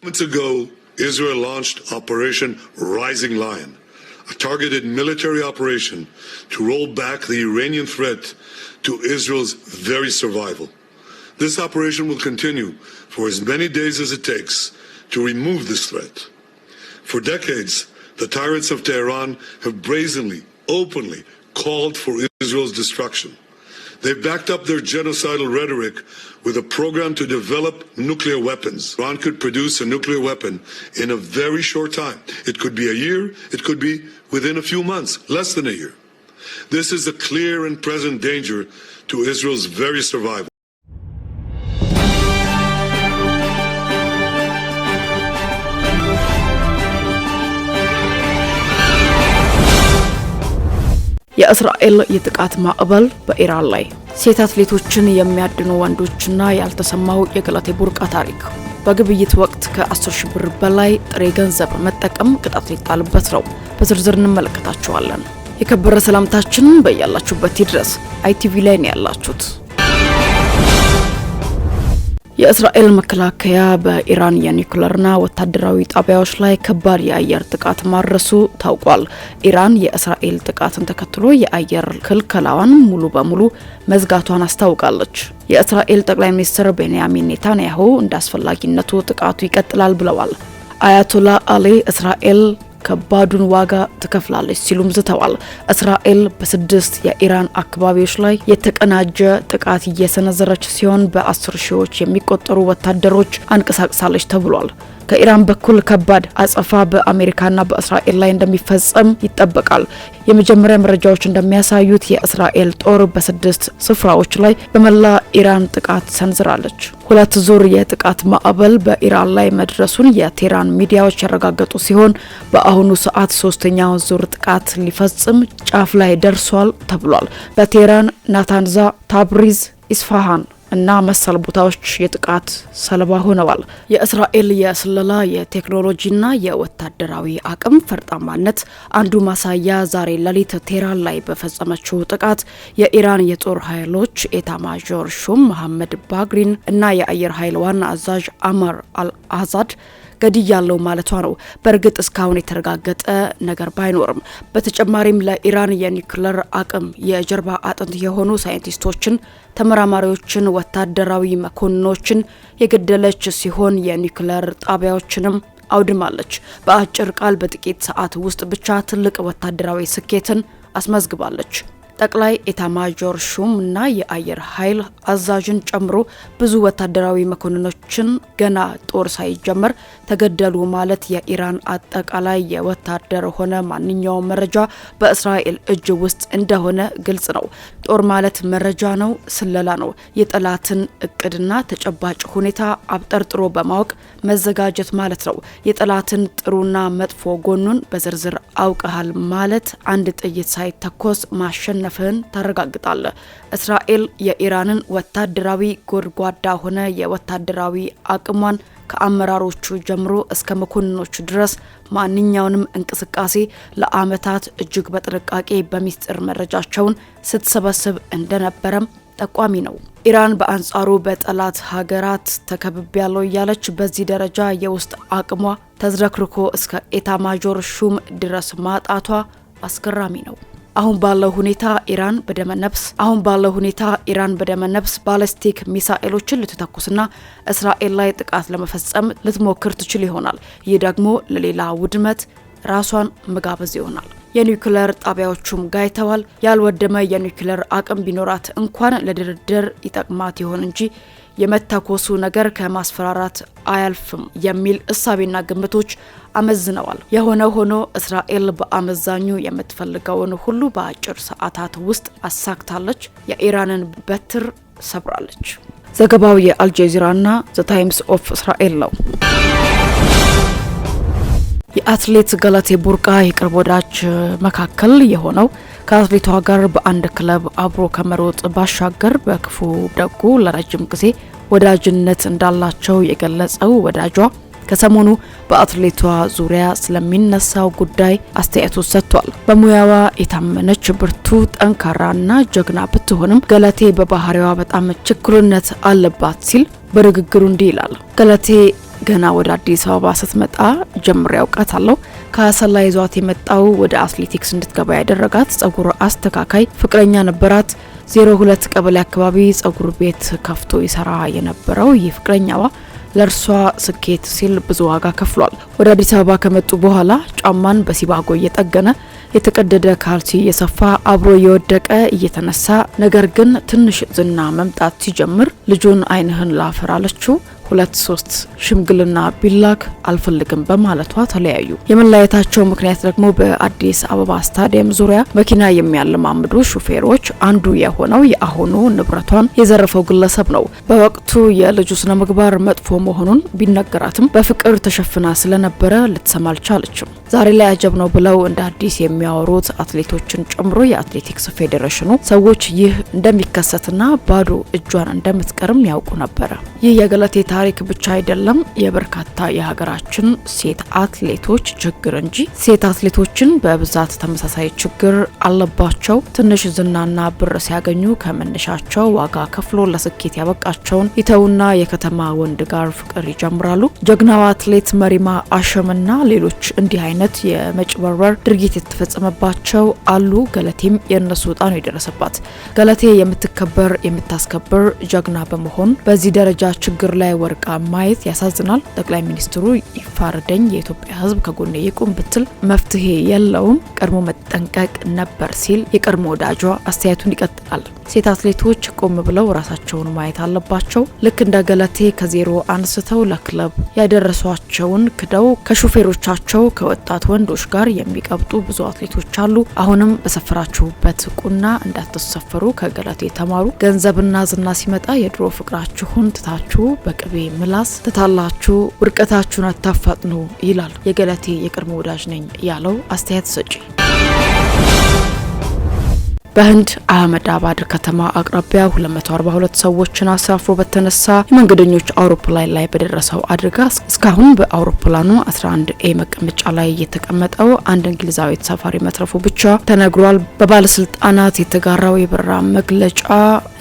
Months ago, Israel launched Operation Rising Lion, a targeted military operation to roll back the Iranian threat to Israel's very survival. This operation will continue for as many days as it takes to remove this threat. For decades, the tyrants of Tehran have brazenly, openly called for Israel's destruction. They've backed up their genocidal rhetoric with a program to develop nuclear weapons. Iran could produce a nuclear weapon in a very short time. It could be a year, it could be within a few months, less than a year. This is a clear and present danger to Israel's very survival. የእስራኤል የጥቃት ማዕበል በኢራን ላይ ሴት አትሌቶችን የሚያድኑ ወንዶችና ያልተሰማው የገለቴ ቡርቃ ታሪክ በግብይት ወቅት ከ10,000 ብር በላይ ጥሬ ገንዘብ መጠቀም ቅጣት ሊጣልበት ነው። በዝርዝር እንመለከታቸዋለን። የከበረ ሰላምታችን በእያላችሁበት ይድረስ። አይቲቪ ላይ ነው ያላችሁት። የእስራኤል መከላከያ በኢራን የኒውክሌርና ወታደራዊ ጣቢያዎች ላይ ከባድ የአየር ጥቃት ማድረሱ ታውቋል። ኢራን የእስራኤል ጥቃትን ተከትሎ የአየር ክልከላዋን ሙሉ በሙሉ መዝጋቷን አስታውቃለች። የእስራኤል ጠቅላይ ሚኒስትር ቤንያሚን ኔታንያሁ እንዳስፈላጊነቱ ጥቃቱ ይቀጥላል ብለዋል። አያቶላ አሊ እስራኤል ከባዱን ዋጋ ትከፍላለች ሲሉም ዝተዋል። እስራኤል በ6 የኢራን አካባቢዎች ላይ የተቀናጀ ጥቃት እየሰነዘረች ሲሆን በ10 ሺዎች የሚቆጠሩ ወታደሮች አንቀሳቅሳለች ተብሏል። ከኢራን በኩል ከባድ አጸፋ በአሜሪካና በእስራኤል ላይ እንደሚፈጸም ይጠበቃል። የመጀመሪያ መረጃዎች እንደሚያሳዩት የእስራኤል ጦር በ6 ስፍራዎች ላይ በመላ ኢራን ጥቃት ሰንዝራለች። ሁለት ዙር የጥቃት ማዕበል በኢራን ላይ መድረሱን የቴህራን ሚዲያዎች ያረጋገጡ ሲሆን በአሁኑ ሰዓት 3ኛው ዙር ጥቃት ሊፈጽም ጫፍ ላይ ደርሷል ተብሏል። በቴህራን፣ ናታንዛ፣ ታብሪዝ፣ ኢስፋሃን እና መሰል ቦታዎች የጥቃት ሰለባ ሆነዋል። የእስራኤል የስለላ የቴክኖሎጂና የወታደራዊ አቅም ፈርጣማነት አንዱ ማሳያ ዛሬ ሌሊት ቴህራን ላይ በፈጸመችው ጥቃት የኢራን የጦር ኃይሎች ኤታማዦር ሹም መሐመድ ባግሪን እና የአየር ኃይል ዋና አዛዥ አመር አልአዛድ ገድያለው ማለቷ ነው። በእርግጥ እስካሁን የተረጋገጠ ነገር ባይኖርም በተጨማሪም ለኢራን የኒውክሌር አቅም የጀርባ አጥንት የሆኑ ሳይንቲስቶችን፣ ተመራማሪዎችን፣ ወታደራዊ መኮንኖችን የገደለች ሲሆን የኒውክሌር ጣቢያዎችንም አውድማለች። በአጭር ቃል በጥቂት ሰዓት ውስጥ ብቻ ትልቅ ወታደራዊ ስኬትን አስመዝግባለች። ጠቅላይ ኤታማዦር ሹም እና የአየር ኃይል አዛዥን ጨምሮ ብዙ ወታደራዊ መኮንኖችን ገና ጦር ሳይጀመር ተገደሉ ማለት የኢራን አጠቃላይ የወታደር ሆነ ማንኛውም መረጃ በእስራኤል እጅ ውስጥ እንደሆነ ግልጽ ነው። ጦር ማለት መረጃ ነው፣ ስለላ ነው። የጠላትን እቅድና ተጨባጭ ሁኔታ አብጠርጥሮ በማወቅ መዘጋጀት ማለት ነው። የጠላትን ጥሩና መጥፎ ጎኑን በዝርዝር አውቀሃል ማለት አንድ ጥይት ሳይተኮስ ማሸነፍን ታረጋግጣለ። እስራኤል የኢራንን ወታደራዊ ጎድጓዳ ሆነ የወታደራዊ አቅሟን ከአመራሮቹ ጀምሮ እስከ መኮንኖቹ ድረስ ማንኛውንም እንቅስቃሴ ለአመታት እጅግ በጥንቃቄ በሚስጥር መረጃቸውን ስትሰበስብ እንደነበረም ጠቋሚ ነው። ኢራን በአንጻሩ በጠላት ሀገራት ተከብቤያለሁ እያለች በዚህ ደረጃ የውስጥ አቅሟ ተዝረክርኮ እስከ ኤታማዦር ሹም ድረስ ማጣቷ አስገራሚ ነው። አሁን ባለው ሁኔታ ኢራን በደመነፍስ ባሊስቲክ ሚሳኤሎችን ልትተኩስና እስራኤል ላይ ጥቃት ለመፈጸም ልትሞክር ትችል ይሆናል። ይህ ደግሞ ለሌላ ውድመት ራሷን መጋበዝ ይሆናል። የኒውክሌር ጣቢያዎቹም ጋይተዋል። ያልወደመ የኒውክሌር አቅም ቢኖራት እንኳን ለድርድር ይጠቅማት ይሆን እንጂ የመተኮሱ ነገር ከማስፈራራት አያልፍም የሚል እሳቤና ግምቶች አመዝነዋል። የሆነ ሆኖ እስራኤል በአመዛኙ የምትፈልገውን ሁሉ በአጭር ሰዓታት ውስጥ አሳክታለች። የኢራንን በትር ሰብራለች። ዘገባው የአልጀዚራና ዘ ታይምስ ኦፍ እስራኤል ነው። የአትሌት ገለቴ ቡርቃ የቅርብ ወዳጅ መካከል የሆነው ከአትሌቷ ጋር በአንድ ክለብ አብሮ ከመሮጥ ባሻገር በክፉ ደጉ ለረጅም ጊዜ ወዳጅነት እንዳላቸው የገለጸው ወዳጇ ከሰሞኑ በአትሌቷ ዙሪያ ስለሚነሳው ጉዳይ አስተያየቱ ሰጥቷል። በሙያዋ የታመነች ብርቱ ጠንካራና ጀግና ብትሆንም ገለቴ በባህሪዋ በጣም ችኩልነት አለባት ሲል በንግግሩ እንዲህ ይላል። ገለቴ ገና ወደ አዲስ አበባ ስትመጣ ጀምሬ ያውቃታለሁ። ከአሰላ ይዟት የመጣው ወደ አትሌቲክስ እንድትገባ ያደረጋት ጸጉር አስተካካይ ፍቅረኛ ነበራት። 02 ቀበሌ አካባቢ ጸጉር ቤት ከፍቶ ይሰራ የነበረው ይህ ፍቅረኛዋ ለእርሷ ስኬት ሲል ብዙ ዋጋ ከፍሏል። ወደ አዲስ አበባ ከመጡ በኋላ ጫማን በሲባጎ እየጠገነ የተቀደደ ካልሲ እየሰፋ አብሮ እየወደቀ እየተነሳ፣ ነገር ግን ትንሽ ዝና መምጣት ሲጀምር ልጁን አይንህን ላፈር አለችው። 2-3 ሽምግልና ቢላክ አልፈልግም በማለቷ ተለያዩ። የመለያየታቸው ምክንያት ደግሞ በአዲስ አበባ ስታዲየም ዙሪያ መኪና የሚያለማምዱ ሹፌሮች አንዱ የሆነው የአሁኑ ንብረቷን የዘረፈው ግለሰብ ነው። በወቅቱ የልጁ ስነ ምግባር መጥፎ መሆኑን ቢነገራትም በፍቅር ተሸፍና ስለነበረ ልትሰማ አልቻለችም። ዛሬ ላይ አጀብ ነው ብለው እንደ አዲስ የሚያወሩት አትሌቶችን ጨምሮ የአትሌቲክስ ፌዴሬሽኑ ሰዎች ይህ እንደሚከሰትና ባዶ እጇን እንደምትቀርም ያውቁ ነበረ። ይህ የገለቴ ታሪክ ብቻ አይደለም፣ የበርካታ የሀገራችን ሴት አትሌቶች ችግር እንጂ። ሴት አትሌቶችን በብዛት ተመሳሳይ ችግር አለባቸው። ትንሽ ዝናና ብር ሲያገኙ ከመነሻቸው ዋጋ ከፍሎ ለስኬት ያበቃቸውን ይተውና የከተማ ወንድ ጋር ፍቅር ይጀምራሉ። ጀግናዋ አትሌት መሪማ አሸምና ሌሎች እንዲህ አይነት የመጭበርበር ድርጊት የተፈጸመባቸው አሉ። ገለቴም የእነሱ ዕጣ ነው የደረሰባት። ገለቴ የምትከበር የምታስከብር ጀግና በመሆን በዚህ ደረጃ ችግር ላይ ወርቃ ማየት ያሳዝናል። ጠቅላይ ሚኒስትሩ ይፋረደኝ፣ የኢትዮጵያ ሕዝብ ከጎኔ ይቁም ብትል መፍትሄ የለውም፣ ቀድሞ መጠንቀቅ ነበር ሲል የቀድሞ ወዳጇ አስተያየቱን ይቀጥላል። ሴት አትሌቶች ቆም ብለው ራሳቸውን ማየት አለባቸው። ልክ እንደ ገለቴ ከዜሮ አንስተው ለክለብ ያደረሷቸውን ክደው ከሹፌሮቻቸው ከወጣት ወንዶች ጋር የሚቀብጡ ብዙ አትሌቶች አሉ። አሁንም በሰፈራችሁበት ቁና እንዳትሰፈሩ ከገለቴ ተማሩ። ገንዘብና ዝና ሲመጣ የድሮ ፍቅራችሁን ትታችሁ በቅቤ ምላስ ትታላችሁ፣ ውድቀታችሁን አታፋጥኑ ይላል የገለቴ የቀድሞ ወዳጅ ነኝ ያለው አስተያየት ሰጪ። በህንድ አህመድ አባድ ከተማ አቅራቢያ 242 ሰዎችን አሳፍሮ በተነሳ የመንገደኞች አውሮፕላን ላይ በደረሰው አደጋ እስካሁን በአውሮፕላኑ 11A መቀመጫ ላይ የተቀመጠው አንድ እንግሊዛዊ ተሳፋሪ መትረፉ ብቻ ተነግሯል። በባለስልጣናት የተጋራው የበረራ መግለጫ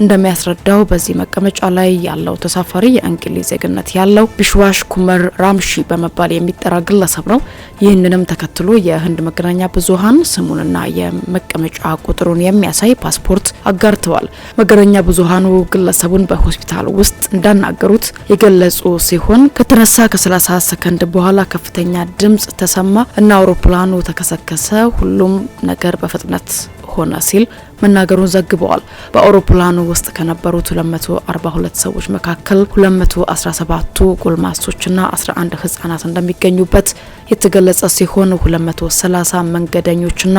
እንደሚያስረዳው በዚህ መቀመጫ ላይ ያለው ተሳፋሪ የእንግሊዝ ዜግነት ያለው ቢሽዋሽ ኩመር ራምሺ በመባል የሚጠራ ግለሰብ ነው። ይህንንም ተከትሎ የህንድ መገናኛ ብዙሃን ስሙንና የመቀመጫ ቁጥሩን የሚያሳይ ፓስፖርት አጋርተዋል። መገናኛ ብዙሃኑ ግለሰቡን በሆስፒታል ውስጥ እንዳናገሩት የገለጹ ሲሆን ከተነሳ ከ30 ሰከንድ በኋላ ከፍተኛ ድምጽ ተሰማ እና አውሮፕላኑ ተከሰከሰ፣ ሁሉም ነገር በፍጥነት ሆነ ሲል መናገሩን ዘግበዋል። በአውሮፕላኑ ውስጥ ከነበሩት 242 ሰዎች መካከል 217ቱ ጎልማሶችና 11 ህጻናት እንደሚገኙበት የተገለጸ ሲሆን 230 መንገደኞችና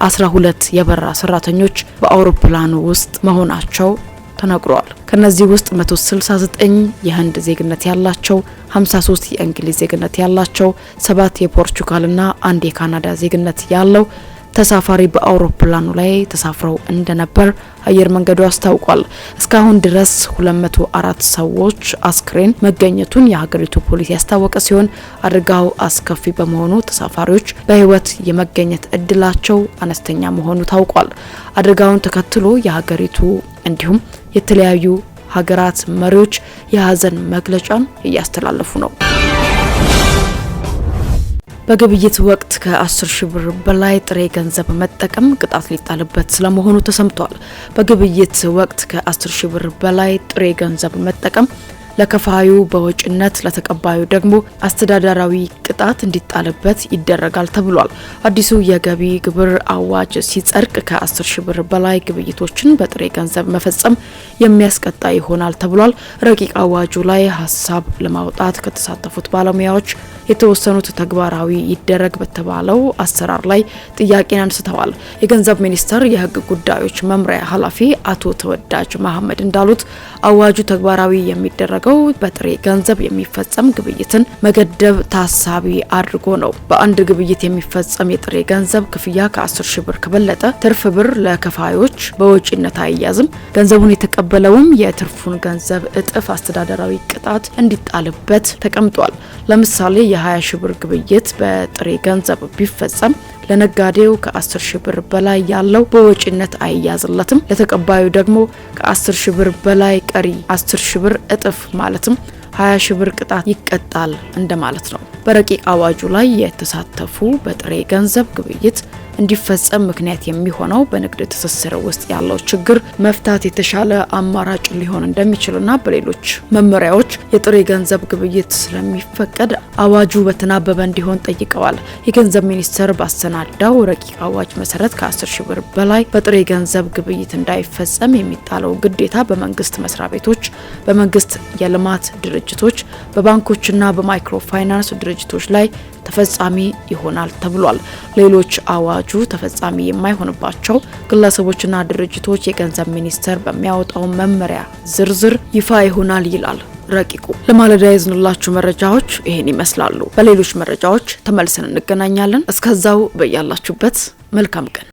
12 የበረራ ሰራተኞች በአውሮፕላኑ ውስጥ መሆናቸው ተነግሯል። ከነዚህ ውስጥ 169 የህንድ ዜግነት ያላቸው፣ 53 የእንግሊዝ ዜግነት ያላቸው፣ 7 የፖርቹጋልና 1 የካናዳ ዜግነት ያለው ተሳፋሪ በአውሮፕላኑ ላይ ተሳፍረው እንደነበር አየር መንገዱ አስታውቋል። እስካሁን ድረስ 204 ሰዎች አስክሬን መገኘቱን የሀገሪቱ ፖሊስ ያስታወቀ ሲሆን አደጋው አስከፊ በመሆኑ ተሳፋሪዎች በህይወት የመገኘት እድላቸው አነስተኛ መሆኑ ታውቋል። አደጋውን ተከትሎ የሀገሪቱ እንዲሁም የተለያዩ ሀገራት መሪዎች የሀዘን መግለጫን እያስተላለፉ ነው። በግብይት ወቅት ከ10 ሺህ ብር በላይ ጥሬ ገንዘብ መጠቀም ቅጣት ሊጣልበት ስለመሆኑ ተሰምቷል። በግብይት ወቅት ከ10 ሺህ ብር በላይ ጥሬ ገንዘብ መጠቀም ለከፋዩ በወጭነት ለተቀባዩ ደግሞ አስተዳደራዊ ቅጣት እንዲጣልበት ይደረጋል ተብሏል። አዲሱ የገቢ ግብር አዋጅ ሲጸድቅ ከ10 ሺህ ብር በላይ ግብይቶችን በጥሬ ገንዘብ መፈጸም የሚያስቀጣ ይሆናል ተብሏል። ረቂቅ አዋጁ ላይ ሀሳብ ለማውጣት ከተሳተፉት ባለሙያዎች የተወሰኑት ተግባራዊ ይደረግ በተባለው አሰራር ላይ ጥያቄን አንስተዋል። የገንዘብ ሚኒስቴር የህግ ጉዳዮች መምሪያ ኃላፊ አቶ ተወዳጅ መሐመድ እንዳሉት አዋጁ ተግባራዊ የሚደረገው በጥሬ ገንዘብ የሚፈጸም ግብይትን መገደብ ታሳቢ አድርጎ ነው። በአንድ ግብይት የሚፈጸም የጥሬ ገንዘብ ክፍያ ከ10 ሺህ ብር ከበለጠ ትርፍ ብር ለከፋዮች በወጪነት አይያዝም። ገንዘቡን የተቀበለውም የትርፉን ገንዘብ እጥፍ አስተዳደራዊ ቅጣት እንዲጣልበት ተቀምጧል። ለምሳሌ የ20 ሺህ ብር ግብይት በጥሬ ገንዘብ ቢፈጸም ለነጋዴው ከ10 ሺህ ብር በላይ ያለው በወጪነት አይያዝለትም። ለተቀባዩ ደግሞ ከ10 ሺህ ብር በላይ ቀሪ 10 ሺህ ብር እጥፍ ማለትም 20 ሺህ ብር ቅጣት ይቀጣል እንደማለት ነው። በረቂቅ አዋጁ ላይ የተሳተፉ በጥሬ ገንዘብ ግብይት እንዲፈጸም ምክንያት የሚሆነው በንግድ ትስስር ውስጥ ያለው ችግር መፍታት የተሻለ አማራጭ ሊሆን እንደሚችልና በሌሎች መመሪያዎች የጥሬ ገንዘብ ግብይት ስለሚፈቀድ አዋጁ በተናበበ እንዲሆን ጠይቀዋል። የገንዘብ ሚኒስቴር ባሰናዳው ረቂቅ አዋጅ መሰረት ከ10 ሺህ ብር በላይ በጥሬ ገንዘብ ግብይት እንዳይፈጸም የሚጣለው ግዴታ በመንግስት መስሪያ ቤቶች፣ በመንግስት የልማት ድርጅቶች፣ በባንኮችና በማይክሮ ፋይናንስ ድርጅቶች ላይ ተፈጻሚ ይሆናል ተብሏል። ሌሎች አዋጁ ተፈጻሚ የማይሆንባቸው ግለሰቦችና ድርጅቶች የገንዘብ ሚኒስቴር በሚያወጣው መመሪያ ዝርዝር ይፋ ይሆናል ይላል ረቂቁ። ለማለዳ ያዝንላችሁ መረጃዎች ይሄን ይመስላሉ። በሌሎች መረጃዎች ተመልሰን እንገናኛለን። እስከዛው በያላችሁበት መልካም ቀን